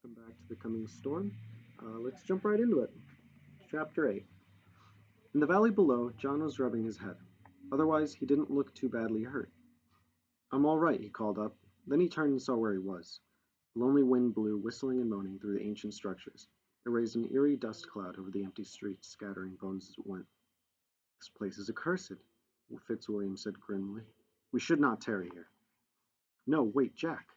Welcome back to the coming storm. Let's jump right into it. Chapter 8. In the valley below, John was rubbing his head. Otherwise, he didn't look too badly hurt. I'm all right, he called up. Then he turned and saw where he was. A lonely wind blew, whistling and moaning through the ancient structures. It raised an eerie dust cloud over the empty streets, scattering bones as it went. This place is accursed, Fitzwilliam said grimly. We should not tarry here. No, wait, Jack,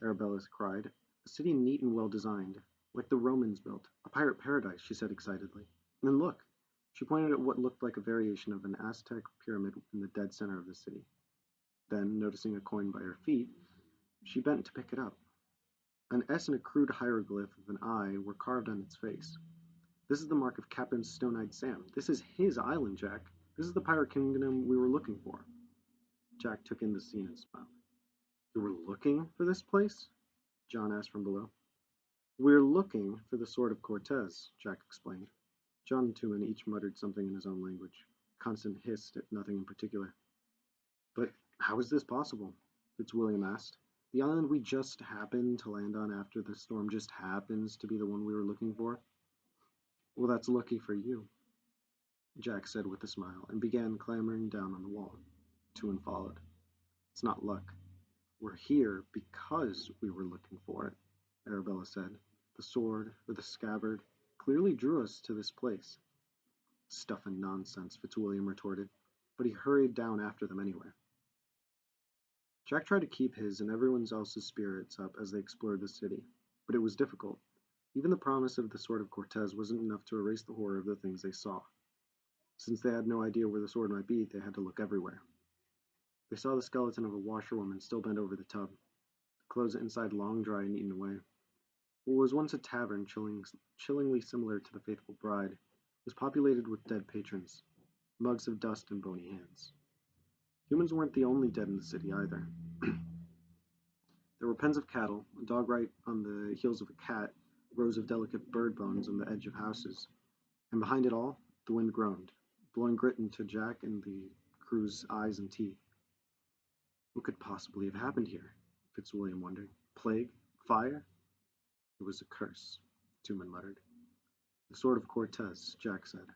Arabella cried. A city neat and well designed, like the Romans built. A pirate paradise, she said excitedly. And look, she pointed at what looked like a variation of an Aztec pyramid in the dead center of the city. Then, noticing a coin by her feet, she bent to pick it up. An S and a crude hieroglyph of an eye were carved on its face. This is the mark of Captain Stone-Eyed Sam. This is his island, Jack. This is the pirate kingdom we were looking for. Jack took in the scene and smiled. You were looking for this place? John asked from below. We're looking for the sword of Cortez, Jack explained. John and Tuman each muttered something in his own language. Constant hissed at nothing in particular. But how is this possible? Fitzwilliam asked. The island we just happened to land on after the storm just happens to be the one we were looking for? Well, that's lucky for you, Jack said with a smile, and began clambering down on the wall. Tuman followed. It's not luck. We're here because we were looking for it, Arabella said. The sword, or the scabbard, clearly drew us to this place. Stuff and nonsense, Fitzwilliam retorted, but he hurried down after them anyway. Jack tried to keep his and everyone else's spirits up as they explored the city, but it was difficult. Even the promise of the sword of Cortez wasn't enough to erase the horror of the things they saw. Since they had no idea where the sword might be, they had to look everywhere. They saw the skeleton of a washerwoman still bent over the tub, clothes inside long dry and eaten away. What was once a tavern chillingly similar to the Faithful Bride was populated with dead patrons, mugs of dust and bony hands. Humans weren't the only dead in the city either. There were pens of cattle, a dog right on the heels of a cat, rows of delicate bird bones on the edge of houses, and behind it all, the wind groaned, blowing grit into Jack and the crew's eyes and teeth. What could possibly have happened here? Fitzwilliam wondered. Plague? Fire? It was a curse, Tuman muttered. The sword of Cortez, Jack said.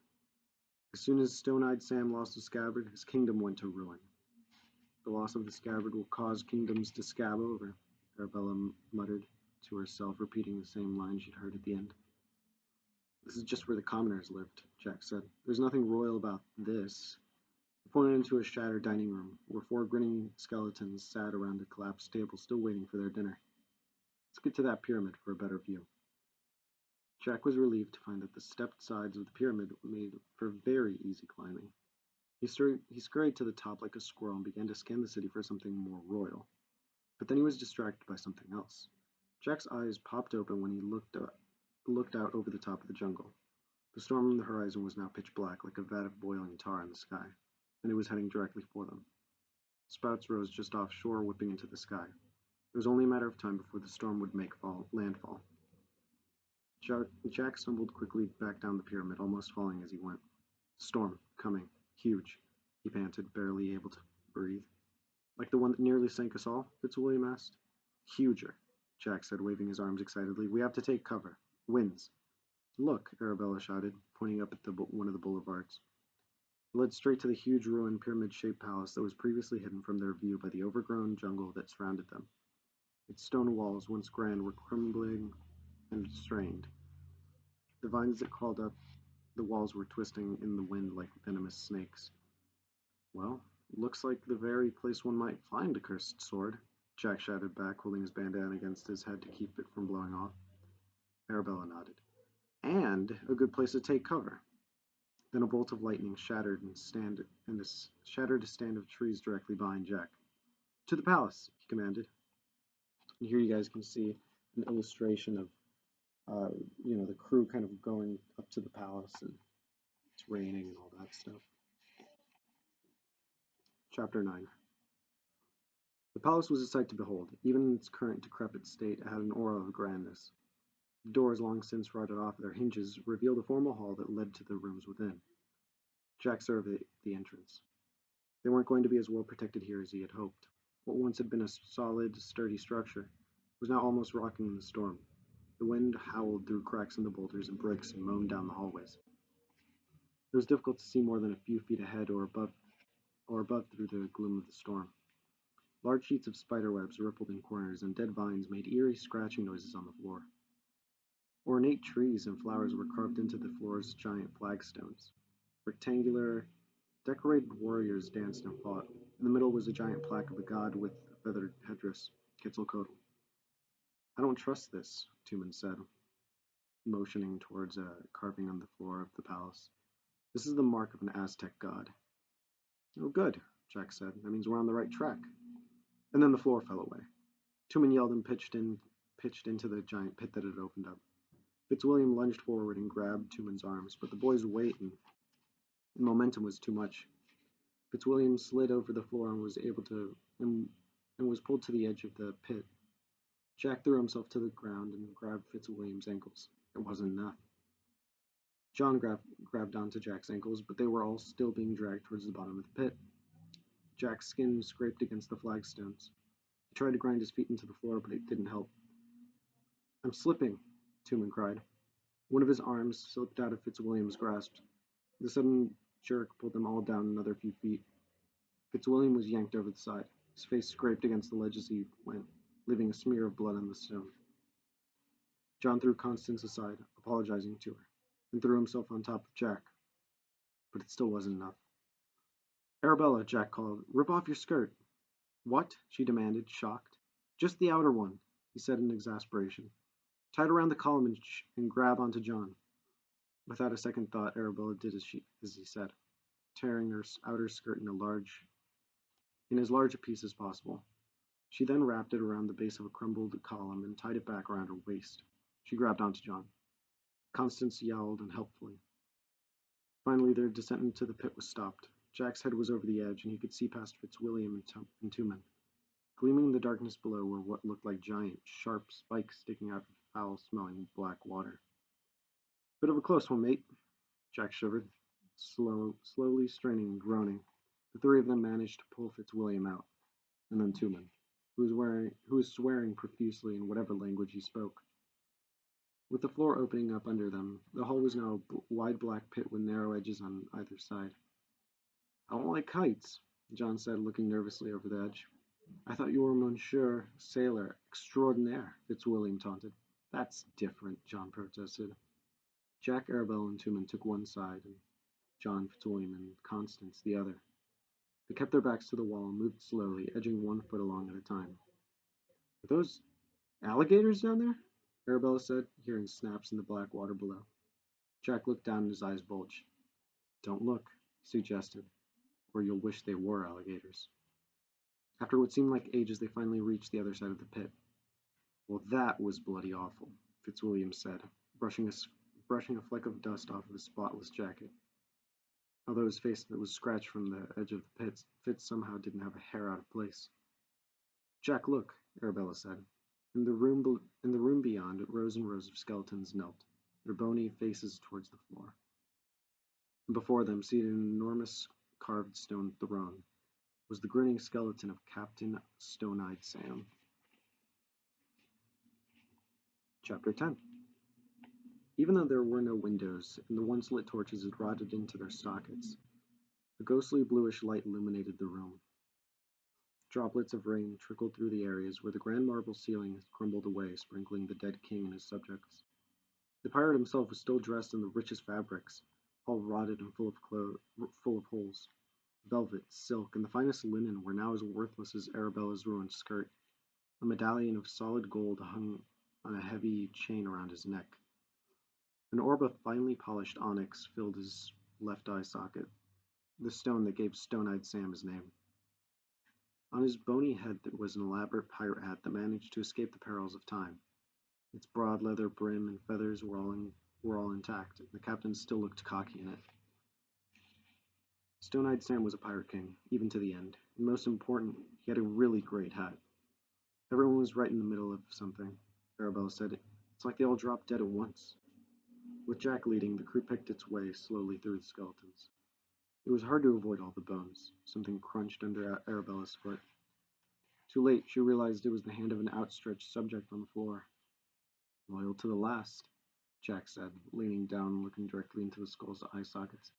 As soon as Stone-Eyed Sam lost the scabbard, his kingdom went to ruin. The loss of the scabbard will cause kingdoms to scab over, Arabella muttered to herself, repeating the same line she'd heard at the end. This is just where the commoners lived, Jack said. There's nothing royal about this. He pointed into a shattered dining room, where 4 grinning skeletons sat around a collapsed table still waiting for their dinner. Let's get to that pyramid for a better view. Jack was relieved to find that the stepped sides of the pyramid made for very easy climbing. He scurried to the top like a squirrel and began to scan the city for something more royal. But then he was distracted by something else. Jack's eyes popped open when he looked out over the top of the jungle. The storm on the horizon was now pitch black, like a vat of boiling tar in the sky, and it was heading directly for them. Spouts rose just offshore, whipping into the sky. It was only a matter of time before the storm would make landfall. Jack stumbled quickly back down the pyramid, almost falling as he went. Storm, coming, huge, he panted, barely able to breathe. Like the one that nearly sank us all? Fitzwilliam asked. Huger, Jack said, waving his arms excitedly. We have to take cover. Winds. Look, Arabella shouted, pointing up at one of the boulevards. It led straight to the huge ruined pyramid-shaped palace that was previously hidden from their view by the overgrown jungle that surrounded them. Its stone walls, once grand, were crumbling and strained. The vines that crawled up the walls were twisting in the wind like venomous snakes. Well, looks like the very place one might find a cursed sword, Jack shouted back, holding his bandana against his head to keep it from blowing off. Arabella nodded. And a good place to take cover. Then a bolt of lightning shattered a stand of trees directly behind Jack. To the palace, he commanded. And here you guys can see an illustration of the crew kind of going up to the palace, and it's raining and all that stuff. Chapter 9. The palace was a sight to behold. Even in its current decrepit state, it had an aura of grandness. The doors, long since rotted off their hinges, revealed a formal hall that led to the rooms within. Jack surveyed the entrance. They weren't going to be as well protected here as he had hoped. What once had been a solid, sturdy structure was now almost rocking in the storm. The wind howled through cracks in the boulders and bricks and moaned down the hallways. It was difficult to see more than a few feet ahead or above through the gloom of the storm. Large sheets of spiderwebs rippled in corners, and dead vines made eerie scratching noises on the floor. Ornate trees and flowers were carved into the floor's giant flagstones. Rectangular, decorated warriors danced and fought. In the middle was a giant plaque of a god with a feathered headdress, Quetzalcoatl. I don't trust this, Tumen said, motioning towards a carving on the floor of the palace. This is the mark of an Aztec god. Oh, good, Jack said. That means we're on the right track. And then the floor fell away. Tumen yelled and pitched into the giant pit that had opened up. Fitzwilliam lunged forward and grabbed Tumen's arms, but the boy's weight and momentum was too much. Fitzwilliam slid over the floor and was pulled to the edge of the pit. Jack threw himself to the ground and grabbed Fitzwilliam's ankles. It wasn't enough. John grabbed onto Jack's ankles, but they were all still being dragged towards the bottom of the pit. Jack's skin scraped against the flagstones. He tried to grind his feet into the floor, but it didn't help. I'm slipping, Tumen cried. One of his arms slipped out of Fitzwilliam's grasp. The sudden jerk pulled them all down another few feet. Fitzwilliam was yanked over the side. His face scraped against the ledge as he went, leaving a smear of blood on the stone. John threw Constance aside, apologizing to her, and threw himself on top of Jack. But it still wasn't enough. Arabella, Jack called, rip off your skirt. What? She demanded, shocked. Just the outer one, he said in exasperation. Tie it around the column and grab onto John. Without a second thought, Arabella did as he said, tearing her outer skirt in as large a piece as possible. She then wrapped it around the base of a crumbled column and tied it back around her waist. She grabbed onto John. Constance yelled unhelpfully. Finally, their descent into the pit was stopped. Jack's head was over the edge, and he could see past Fitzwilliam and Tumen. Gleaming in the darkness below were what looked like giant, sharp spikes sticking out of foul-smelling black water. Bit of a close one, mate, Jack shivered, slowly straining and groaning. The three of them managed to pull Fitzwilliam out, and then Tumen, who was swearing profusely in whatever language he spoke. With the floor opening up under them, the hall was now a wide black pit with narrow edges on either side. I don't like heights, John said, looking nervously over the edge. I thought you were Monsieur Sailor Extraordinaire, Fitzwilliam taunted. That's different, John protested. Jack, Arabella, and Tumen took one side, and John, Fitzwilliam, and Constance the other. They kept their backs to the wall and moved slowly, edging 1 foot along at a time. Are those alligators down there? Arabella said, hearing snaps in the black water below. Jack looked down and his eyes bulged. Don't look, he suggested, or you'll wish they were alligators. After what seemed like ages, they finally reached the other side of the pit. Well, that was bloody awful, Fitzwilliam said, brushing a fleck of dust off of his spotless jacket. Although his face was scratched from the edge of the pit, Fitz somehow didn't have a hair out of place. Jack, look, Arabella said. In the room beyond, rows and rows of skeletons knelt, their bony faces towards the floor. And before them, seated in an enormous carved stone throne, was the grinning skeleton of Captain Stone-Eyed Sam. Chapter 10. Even though there were no windows, and the once lit torches had rotted into their sockets, a ghostly bluish light illuminated the room. Droplets of rain trickled through the areas where the grand marble ceiling had crumbled away, sprinkling the dead king and his subjects. The pirate himself was still dressed in the richest fabrics, all rotted and full of holes. Velvet, silk, and the finest linen were now as worthless as Arabella's ruined skirt. A medallion of solid gold hung on a heavy chain around his neck. An orb of finely polished onyx filled his left eye socket, the stone that gave Stone-Eyed Sam his name. On his bony head there was an elaborate pirate hat that managed to escape the perils of time. Its broad leather brim and feathers were all intact, and the captain still looked cocky in it. Stone-Eyed Sam was a pirate king, even to the end, and most important, he had a really great hat. Everyone was right in the middle of something, Arabella said. It's like they all dropped dead at once. With Jack leading, the crew picked its way slowly through the skeletons. It was hard to avoid all the bones. Something crunched under Arabella's foot. Too late, she realized it was the hand of an outstretched subject on the floor. Loyal to the last, Jack said, leaning down and looking directly into the skull's eye sockets.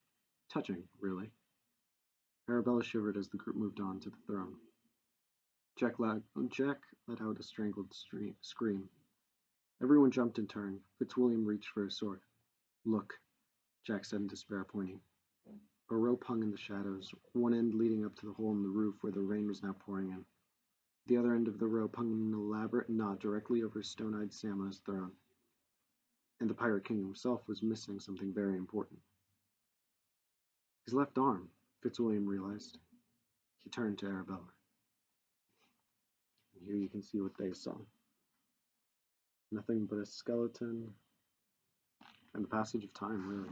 Touching, really. Arabella shivered as the group moved on to the throne. Jack let out a strangled scream. Everyone jumped in turn. Fitzwilliam reached for his sword. Look, Jack said in despair, pointing. A rope hung in the shadows, one end leading up to the hole in the roof where the rain was now pouring in. The other end of the rope hung in an elaborate knot directly over Stone-Eyed Sam on his throne. And the Pirate King himself was missing something very important. His left arm, Fitzwilliam realized. He turned to Arabella. And here you can see what they saw. Nothing but a skeleton and the passage of time, really.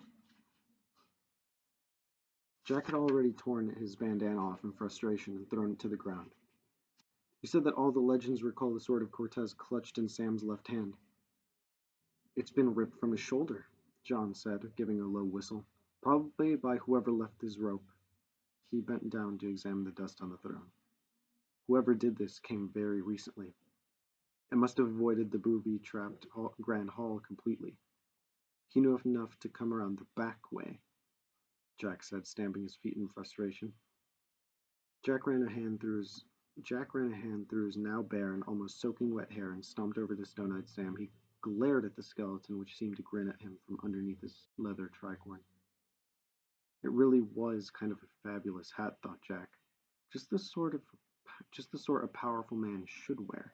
Jack had already torn his bandana off in frustration and thrown it to the ground. He said that all the legends recall the sword of Cortez clutched in Sam's left hand. It's been ripped from his shoulder, John said, giving a low whistle. Probably by whoever left his rope. He bent down to examine the dust on the throne. Whoever did this came very recently. It must have avoided the booby-trapped Grand Hall completely. He knew enough to come around the back way, Jack said, stamping his feet in frustration. Jack ran a hand through his now bare and almost soaking wet hair and stomped over to Stone-Eyed Sam. He glared at the skeleton, which seemed to grin at him from underneath his leather tricorn. It really was kind of a fabulous hat, thought Jack. Just the sort a powerful man should wear.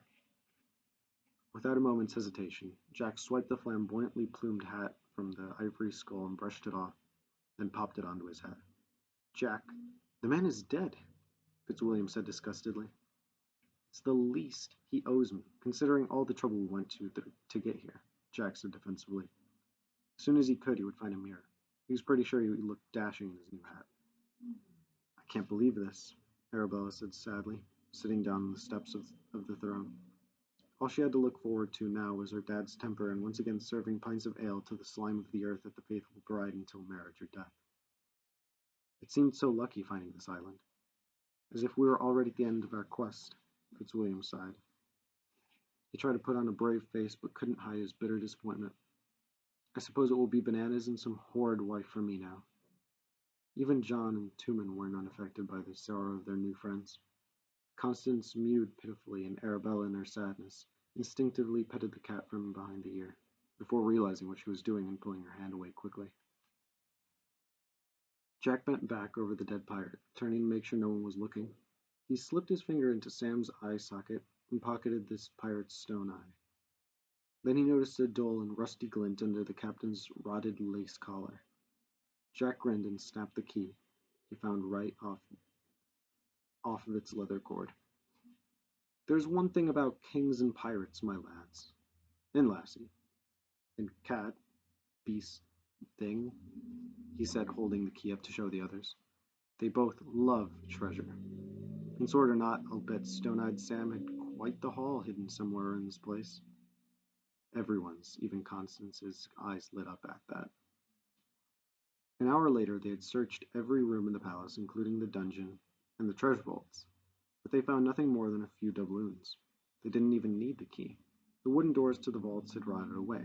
Without a moment's hesitation, Jack swiped the flamboyantly plumed hat from the ivory skull and brushed it off, then popped it onto his head. Jack, the man is dead, Fitzwilliam said disgustedly. It's the least he owes me, considering all the trouble we went to get here, Jack said defensively. As soon as he could, he would find a mirror. He was pretty sure he looked dashing in his new hat. I can't believe this, Arabella said sadly, sitting down on the steps of the throne. All she had to look forward to now was her dad's temper and once again serving pints of ale to the slime of the earth at the faithful bride until marriage or death. It seemed so lucky finding this island. As if we were already at the end of our quest, Fitzwilliam sighed. He tried to put on a brave face but couldn't hide his bitter disappointment. I suppose it will be bananas and some horrid wife for me now. Even John and Tumen weren't unaffected by the sorrow of their new friends. Constance mewed pitifully, and Arabella, in her sadness, instinctively petted the cat from behind the ear, before realizing what she was doing and pulling her hand away quickly. Jack bent back over the dead pirate, turning to make sure no one was looking. He slipped his finger into Sam's eye socket and pocketed this pirate's stone eye. Then he noticed a dull and rusty glint under the captain's rotted lace collar. Jack grinned and snapped the key he found right off of its leather cord. There's one thing about kings and pirates, my lads. And lassie. And cat, beast, thing, he said, holding the key up to show the others. They both love treasure. And sword or not, I'll bet Stone-Eyed Sam had quite the haul hidden somewhere in this place. Everyone's, even Constance's, eyes lit up at that. An hour later, they had searched every room in the palace, including the dungeon and the treasure vaults, but they found nothing more than a few doubloons. They didn't even need the key. The wooden doors to the vaults had rotted away.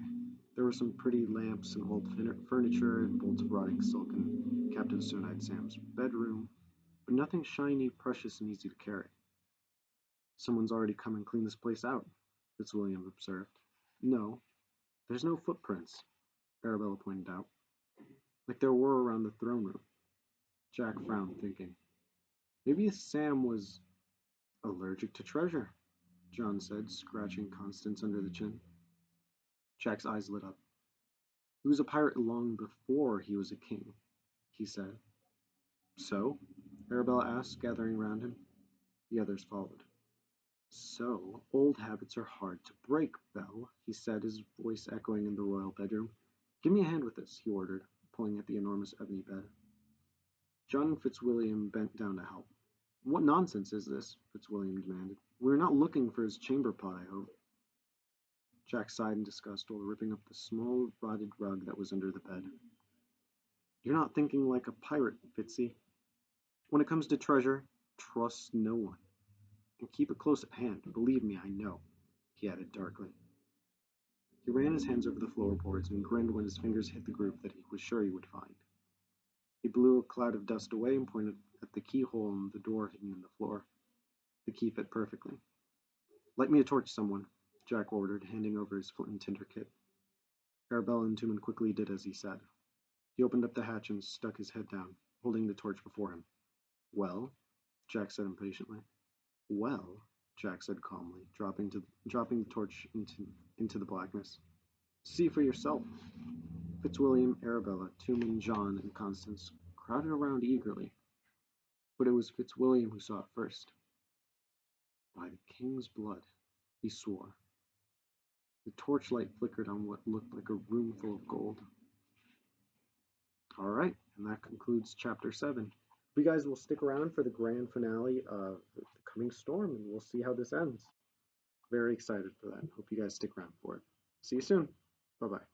There were some pretty lamps and old furniture and bolts of rotting silk in Captain Stone-Eyed Sam's bedroom, but nothing shiny, precious, and easy to carry. Someone's already come and cleaned this place out, Fitzwilliam observed. No, there's no footprints, Arabella pointed out, like there were around the throne room. Jack frowned, thinking. Maybe Sam was allergic to treasure, John said, scratching Constance under the chin. Jack's eyes lit up. He was a pirate long before he was a king, he said. So? Arabella asked, gathering around him. The others followed. So, old habits are hard to break, Belle, he said, his voice echoing in the royal bedroom. Give me a hand with this, he ordered, pulling at the enormous ebony bed. John and Fitzwilliam bent down to help. What nonsense is this? Fitzwilliam demanded. We're not looking for his chamber pot, I hope. Jack sighed in disgust while ripping up the small, rotted rug that was under the bed. You're not thinking like a pirate, Fitzy. When it comes to treasure, trust no one. And keep it close at hand. Believe me, I know, he added darkly. He ran his hands over the floorboards and grinned when his fingers hit the groove that he was sure he would find. He blew a cloud of dust away and pointed at the keyhole in the door hidden in the floor. The key fit perfectly. "Light me a torch, someone," Jack ordered, handing over his flint and tinder kit. Arabella and Tuman quickly did as he said. He opened up the hatch and stuck his head down, holding the torch before him. "Well?" Jack said impatiently. "Well," Jack said calmly, dropping the torch into the blackness. "See for yourself." Fitzwilliam, Arabella, Tuman, John, and Constance crowded around eagerly, but it was Fitzwilliam who saw it first. "By the king's blood," he swore. The torchlight flickered on what looked like a room full of gold. All right, and that concludes chapter 7. You guys will stick around for the grand finale of the coming storm, and we'll see how this ends. Very excited for that. Hope you guys stick around for it. See you soon. Bye bye.